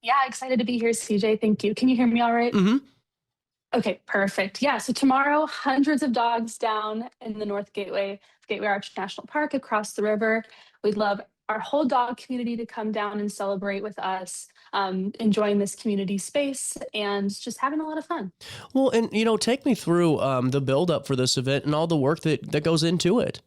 Yeah, excited to be here, CJ. Thank you. Can you hear me all right? Hmm. Okay, perfect. Yeah, so tomorrow, hundreds of dogs down in the North Gateway Arch National Park across the river. We'd love our whole dog community to come down and celebrate with us, enjoying this community space and just having a lot of fun. Well, and take me through the build up for this event and all the work that goes into it.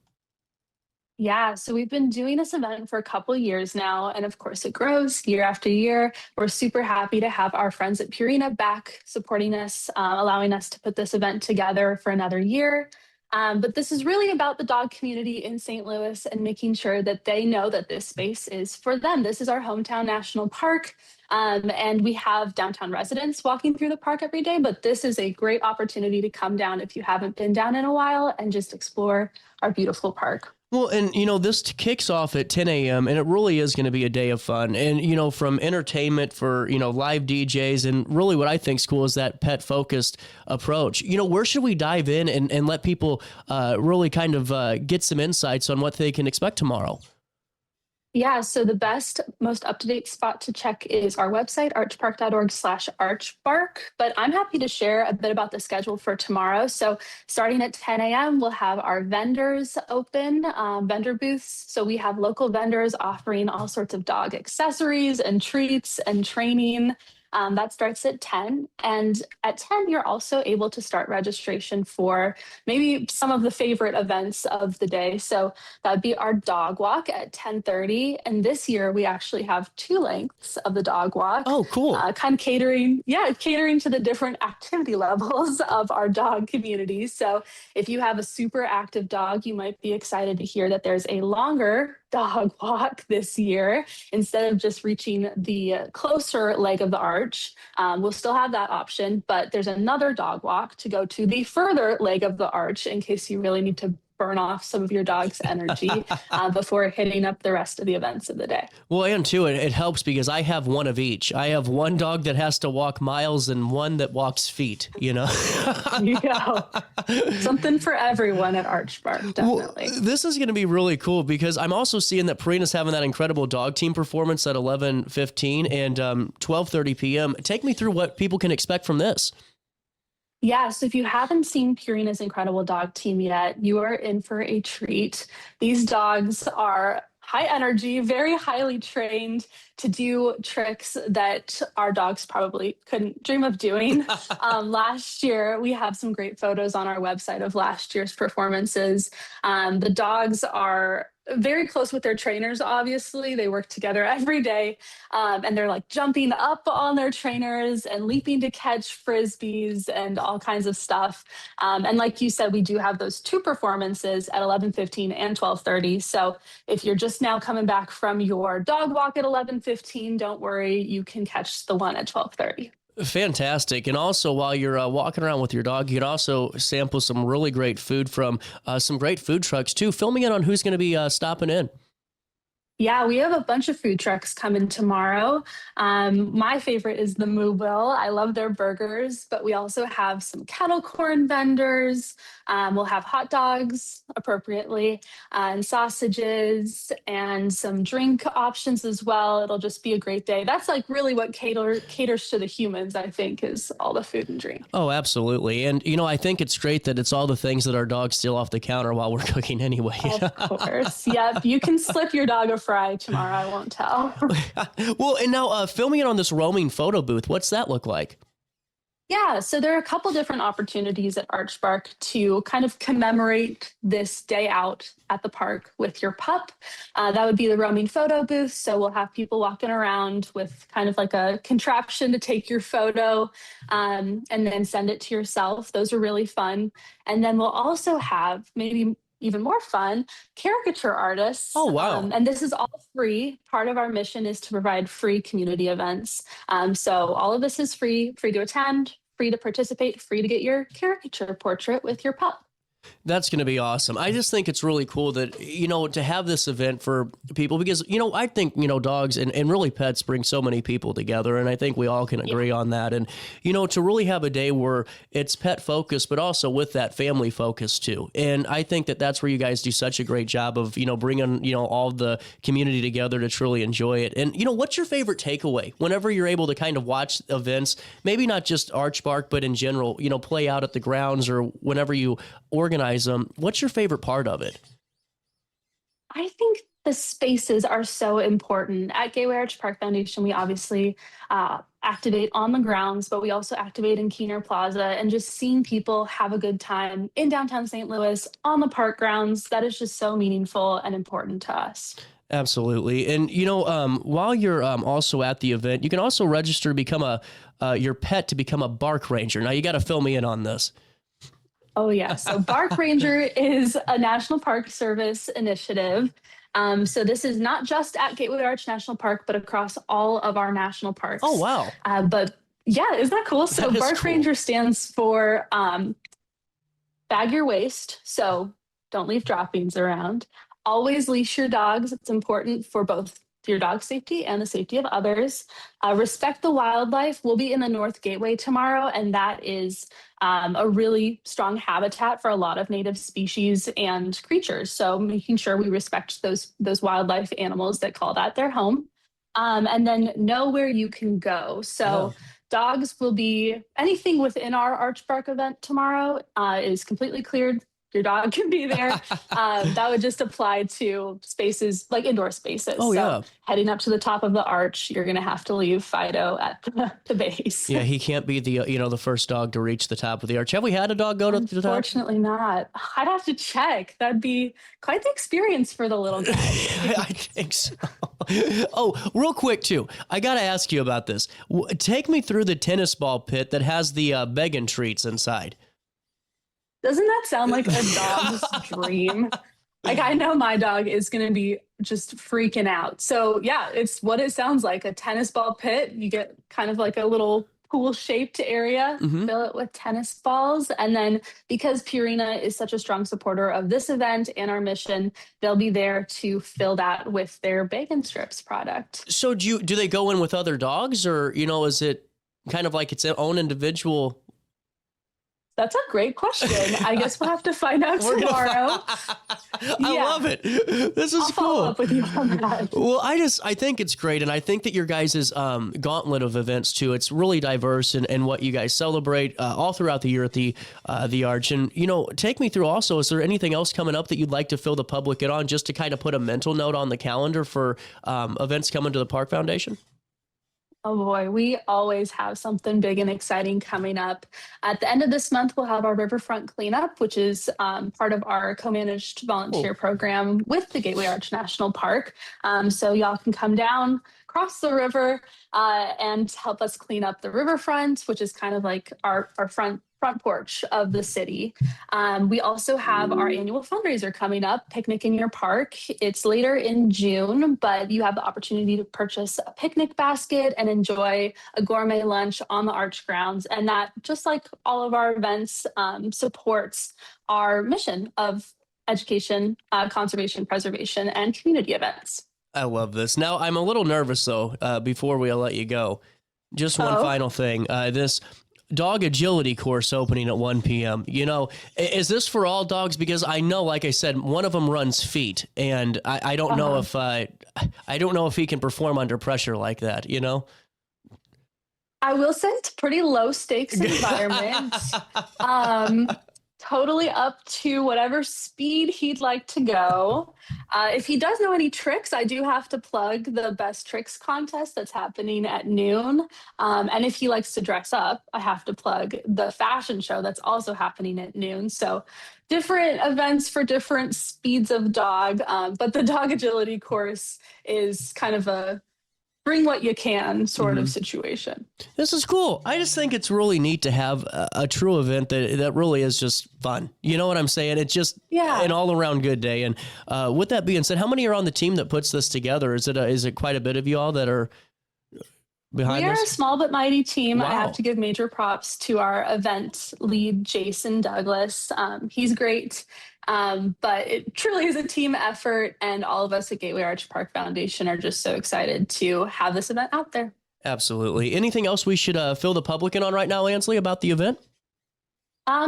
Yeah, so we've been doing this event for a couple years now, and of course it grows year after year. We're super happy to have our friends at Purina back supporting us, allowing us to put this event together for another year. But this is really about the dog community in St. Louis and making sure that they know that this space is for them. This is our hometown national park, and we have downtown residents walking through the park every day, but this is a great opportunity to come down if you haven't been down in a while and just explore our beautiful park. Well, and this kicks off at 10 a.m. and it really is going to be a day of fun. And from entertainment for live DJs, and really what I think is cool is that pet focused approach. Where should we dive in and let people really kind of get some insights on what they can expect tomorrow? Yeah, so the best, most up-to-date spot to check is our website, archpark.org/archbark. But I'm happy to share a bit about the schedule for tomorrow. So starting at 10 a.m., we'll have our vendors open, vendor booths. So we have local vendors offering all sorts of dog accessories and treats and training. That starts at 10. And at 10, you're also able to start registration for maybe some of the favorite events of the day. So that'd be our dog walk at 10:30. And this year we actually have two lengths of the dog walk. Oh, cool. Kind of catering to the different activity levels of our dog community. So if you have a super active dog, you might be excited to hear that there's a longer dog walk this year. Instead of just reaching the closer leg of the arch, we'll still have that option, but there's another dog walk to go to the further leg of the arch in case you really need to burn off some of your dog's energy before hitting up the rest of the events of the day. Well, and too, it helps because I have one of each. I have one dog that has to walk miles and one that walks feet, There you go. Something for everyone at Archbark, definitely. Well, this is going to be really cool because I'm also seeing that Purina's having that incredible dog team performance at 11:15 and 12:30 p.m. Take me through what people can expect from this. Yeah, so if you haven't seen Purina's incredible dog team yet, you are in for a treat. These dogs are high energy, very highly trained to do tricks that our dogs probably couldn't dream of doing. Last year, we have some great photos on our website of last year's performances. The dogs are very close with their trainers, obviously. They work together every day, and they're like jumping up on their trainers and leaping to catch frisbees and all kinds of stuff. And like you said, we do have those two performances at 11:15 and 12:30. So if you're just now coming back from your dog walk at 11:15, don't worry, you can catch the one at 12:30. Fantastic. And also, while you're walking around with your dog, you can also sample some really great food from some great food trucks, too. Filming in on who's going to be stopping in. Yeah, we have a bunch of food trucks coming tomorrow. My favorite is the Moo Will. I love their burgers, but we also have some kettle corn vendors. We'll have hot dogs appropriately, and sausages and some drink options as well. It'll just be a great day. That's like really what caters to the humans, I think, is all the food and drink. Oh, absolutely. And, I think it's great that it's all the things that our dogs steal off the counter while we're cooking anyway. Of course. Yep. You can slip your dog a fry tomorrow. I won't tell. Well, and now filming it on this roaming photo booth, what's that look like? Yeah, so there are a couple different opportunities at Archbark to kind of commemorate this day out at the park with your pup. That would be the roaming photo booth. So we'll have people walking around with kind of like a contraption to take your photo and then send it to yourself. Those are really fun. And then we'll also have maybe even more fun, caricature artists. Oh, wow. And this is all free. Part of our mission is to provide free community events. So all of this is free to attend, free to participate, free to get your caricature portrait with your pup. That's going to be awesome. I just think it's really cool that, to have this event for people because, I think, dogs and really pets bring so many people together. And I think we all can agree on that. And, to really have a day where it's pet focused, but also with that family focus too. And I think that that's where you guys do such a great job of, bringing, all the community together to truly enjoy it. And, what's your favorite takeaway whenever you're able to kind of watch events, maybe not just Archbark, but in general, play out at the grounds or whenever you organize them? What's your favorite part of it? I think the spaces are so important. At Gateway Arch Park Foundation, we obviously activate on the grounds, but we also activate in Keener Plaza, and just seeing people have a good time in downtown St. Louis on the park grounds, that is just so meaningful and important to us. Absolutely. And, while you're also at the event, you can also register to become your pet to become a bark ranger. Now, you got to fill me in on this. Oh, yeah. So Bark Ranger is a National Park Service initiative. So this is not just at Gateway Arch National Park, but across all of our national parks. Oh, wow. But yeah, isn't that cool? So Bark cool. Ranger stands for bag your waste. So don't leave droppings around. Always leash your dogs. It's important for both your dog's safety and the safety of others. Respect the wildlife. We'll be in the North Gateway tomorrow, and that is a really strong habitat for a lot of native species and creatures. So making sure we respect those wildlife animals that call that their home. And then know where you can go. So dogs will be, anything within our Archbark event tomorrow is completely cleared. Your dog can be there. That would just apply to spaces like indoor spaces. Oh, so yeah. Heading up to the top of the arch, you're going to have to leave Fido at the base. Yeah, he can't be the first dog to reach the top of the arch. Have we had a dog go to the top? Unfortunately not. I'd have to check. That'd be quite the experience for the little guy. I think so. Oh, real quick too. I got to ask you about this. Take me through the tennis ball pit that has the vegan treats inside. Doesn't that sound like a dog's dream? Like, I know my dog is going to be just freaking out. So yeah, it's what it sounds like, a tennis ball pit. You get kind of like a little pool shaped area, fill it with tennis balls. And then because Purina is such a strong supporter of this event and our mission, they'll be there to fill that with their bacon strips product. So do they go in with other dogs, or, is it kind of like its own individual? That's a great question. I guess we'll have to find out tomorrow. I love it. This is I'll follow up with you on that. Well, I think it's great. And I think that your guys' gauntlet of events too, it's really diverse and what you guys celebrate all throughout the year at the Arch. And, take me through also, is there anything else coming up that you'd like to fill the public in on, just to kind of put a mental note on the calendar for events coming to the Park Foundation? Oh boy, we always have something big and exciting coming up. At the end of this month, we'll have our Riverfront Cleanup, which is part of our co-managed volunteer program with the Gateway Arch National Park. So y'all can come down, cross the river, and help us clean up the riverfront, which is kind of like our front porch of the city. We also have our annual fundraiser coming up, Picnic in Your Park. It's later in June, but you have the opportunity to purchase a picnic basket and enjoy a gourmet lunch on the Arch grounds. And that, just like all of our events, supports our mission of education, conservation, preservation, and community events. I love this. Now, I'm a little nervous, though, before we let you go. Just one final thing. This dog agility course opening at 1 p.m. Is this for all dogs? Because I know, like I said, one of them runs feet, and I don't know if I don't know if he can perform under pressure like that. I will say it's a pretty low stakes environment. Totally up to whatever speed he'd like to go. If he does know any tricks, I do have to plug the Best Tricks contest that's happening at noon. And if he likes to dress up, I have to plug the fashion show that's also happening at noon. So different events for different speeds of dog. But the dog agility course is kind of a bring what you can sort of situation. This is cool. I just think it's really neat to have a true event that really is just fun. You know what I'm saying? It's just an all around good day. And with that being said, how many are on the team that puts this together? Is it quite a bit of you all that are? behind We are a this? small but mighty team. I have Wow. to give major props to our event lead, Jason Douglas. He's great, but it truly is a team effort, and all of us at Gateway Arch Park Foundation are just so excited to have this event out there. Absolutely. Anything else we should fill the public in on right now, Ainsley, about the event?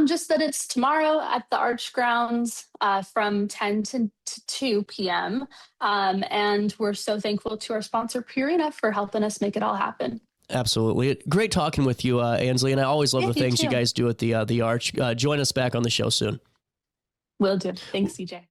Just that it's tomorrow at the Arch grounds from 10 to 2 p.m. And we're so thankful to our sponsor, Purina, for helping us make it all happen. Absolutely. Great talking with you, Ainsley, and I always love Yeah, the you things you too. guys do at the Arch. Join us back on the show soon. Will do. Thanks, CJ.